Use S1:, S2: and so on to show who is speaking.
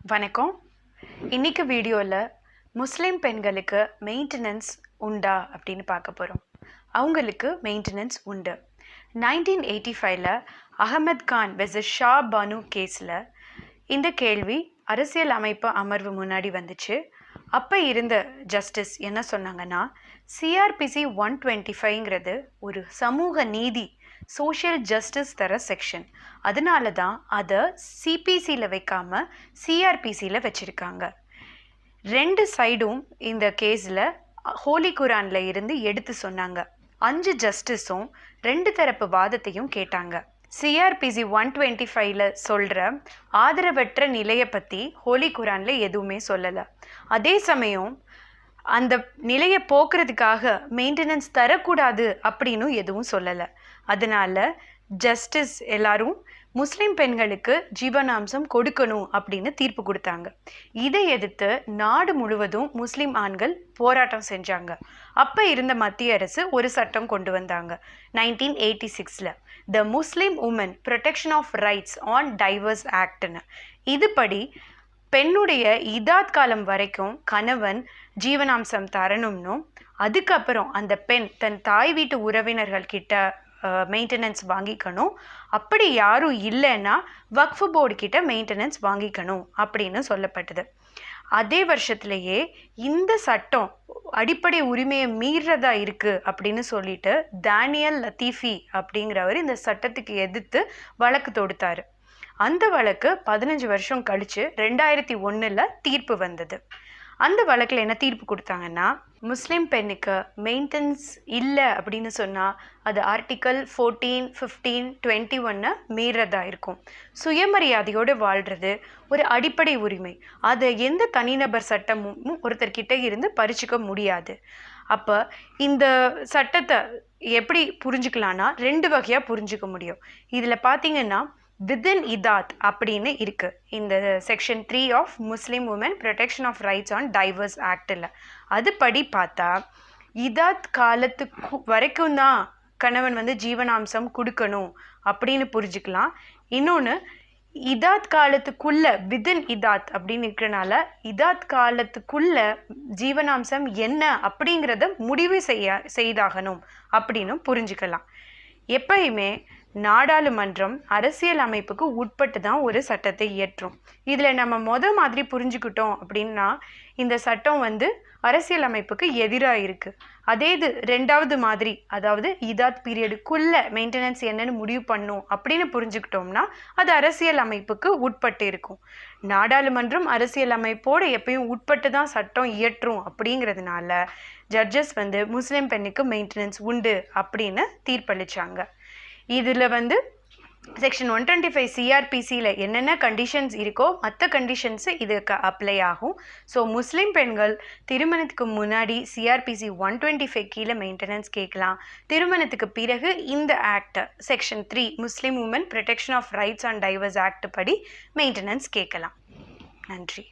S1: வணக்கம். இன்னைக்கு வீடியோவில் முஸ்லீம் பெண்களுக்கு மெயின்டெனன்ஸ் உண்டா அப்படின்னு பார்க்க போகிறோம். அவங்களுக்கு மெயின்டெனன்ஸ் உண்டு. 1985 அகமது கான் வெர்சஸ் ஷா பானு கேஸில் இந்த கேள்வி அரசியல் அமைப்பு அமர்வு முன்னாடி வந்துச்சு. அப்போ இருந்த ஜஸ்டிஸ் என்ன சொன்னாங்கன்னா, சிஆர்பிசி 125ங்கிறது ஒரு சமூக நீதி சோஷியல் ஜஸ்டிஸ் தர செக்ஷன். அதனால தான் அதை சிபிசியில் வைக்காமல் சிஆர்பிசியில் வச்சுருக்காங்க. ரெண்டு சைடும் இந்த கேஸில் ஹோலி குரானில் இருந்து எடுத்து சொன்னாங்க. 5 ஜஸ்டிஸும் ரெண்டு தரப்பு வாதத்தையும் கேட்டாங்க. சிஆர்பிசி 125ல் சொல்கிற ஆதரவற்ற நிலையை பற்றி ஹோலி குரானில் எதுவுமே சொல்லலை. அதே சமயம் அந்த நிலையை போக்குறதுக்காக மெயின்டெனன்ஸ் தரக்கூடாது அப்படின்னு எதுவும் சொல்லலை. அதனால ஜஸ்டிஸ் எல்லாரும் முஸ்லீம் பெண்களுக்கு ஜீவனாம்சம் கொடுக்கணும் அப்படின்னு தீர்ப்பு கொடுத்தாங்க. இதை எதிர்த்து நாடு முழுவதும் முஸ்லீம் ஆண்கள் போராட்டம் செஞ்சாங்க. அப்போ இருந்த மத்திய அரசு ஒரு சட்டம் கொண்டு வந்தாங்க 1986ல், the Muslim women protection of rights on divorce ஆக்ட்னு. இதுபடி பெண்ணுடைய இதாத் காலம் வரைக்கும் கணவன் ஜீவனாம்சம் தரணும்னும், அதுக்கப்புறம் அந்த பெண் தன் தாய் வீட்டு உறவினர்கள் கிட்ட மெயின்டெனன்ஸ் வாங்கிக்கணும். அப்படி யாரும் இல்லைன்னா வக்ஃப் போர்டு கிட்ட மெயின்டெனன்ஸ் வாங்கிக்கணும் அப்படின்னு சொல்லப்பட்டது. அதே வருஷத்துலேயே இந்த சட்டம் அடிப்படை உரிமையை மீறதா இருக்குது அப்படின்னு சொல்லிட்டு தானியல் லத்தீஃபி அப்படிங்கிறவர் இந்த சட்டத்துக்கு எதிர்த்து வழக்கு தொடுத்தார். அந்த வழக்கு 15 வருஷம் கழித்து 2001 தீர்ப்பு வந்தது. அந்த வழக்கில் என்ன தீர்ப்பு கொடுத்தாங்கன்னா, முஸ்லீம் பெண்ணுக்கு மெயின்டெனன்ஸ் இல்லை அப்படின்னு சொன்னால் அது ஆர்டிக்கல் 14, 15, 21 மீறதா இருக்கும். சுயமரியாதையோடு வாழ்கிறது ஒரு அடிப்படை உரிமை. அதை எந்த தனிநபர் சட்டமும் ஒருத்தர்கிட்ட இருந்து பறிச்சுக்க முடியாது. அப்போ இந்த சட்டத்தை எப்படி புரிஞ்சுக்கலான்னா 2 வகையாக புரிஞ்சுக்க முடியும். இதில் பார்த்தீங்கன்னா, வித்தின் இதாத் அப்படின்னு இருக்குது இந்த section 3 of Muslim women protection of rights on divorce ஆக்டில். அதுபடி பார்த்தா இதாத் காலத்துக்கு வரைக்கும் தான் கணவன் ஜீவனாம்சம் கொடுக்கணும் அப்படின்னு புரிஞ்சுக்கலாம். இன்னொன்று, இதாத் காலத்துக்குள்ள வித்தின் இதாத் அப்படின்னு இருக்கிறனால இதாத் காலத்துக்குள்ள ஜீவனாம்சம் என்ன அப்படிங்கிறத முடிவு செய்தாகணும் அப்படின்னு புரிஞ்சுக்கலாம். எப்பயுமே நாடாளுமன்றம் அரசியல் அமைப்புக்கு உட்பட்டு தான் ஒரு சட்டத்தை இயற்றும். இதில் நம்ம மாதிரி புரிஞ்சுக்கிட்டோம் அப்படின்னா இந்த சட்டம் அரசியல் அமைப்புக்கு எதிராக இருக்குது. அதே இது ரெண்டாவது மாதிரி, அதாவது இதாத் பீரியடுக்குள்ள மெயின்டெனன்ஸ் என்னன்னு முடிவு பண்ணும் அப்படின்னு புரிஞ்சுக்கிட்டோம்னா அது அரசியல் அமைப்புக்கு உட்பட்டு இருக்கும். நாடாளுமன்றம் அரசியல் அமைப்போடு எப்பயும் உட்பட்டு தான் சட்டம் இயற்றும் அப்படிங்கிறதுனால ஜட்ஜஸ் முஸ்லீம் பெண்ணுக்கு மெயின்டெனன்ஸ் உண்டு அப்படின்னு தீர்ப்பளித்தாங்க. இதில் செக்ஷன் 125 சிஆர்பிசியில் என்னென்ன கண்டிஷன்ஸ் இருக்கோ மற்ற கண்டிஷன்ஸு இதுக்கு அப்ளை ஆகும். ஸோ முஸ்லீம் பெண்கள் திருமணத்துக்கு முன்னாடி சிஆர்பிசி 125 கீழே மெயின்டெனன்ஸ் கேட்கலாம். திருமணத்துக்கு பிறகு இந்த act section 3 Muslim women protection of rights and divorce act படி மெயின்டெனன்ஸ் கேட்கலாம். நன்றி.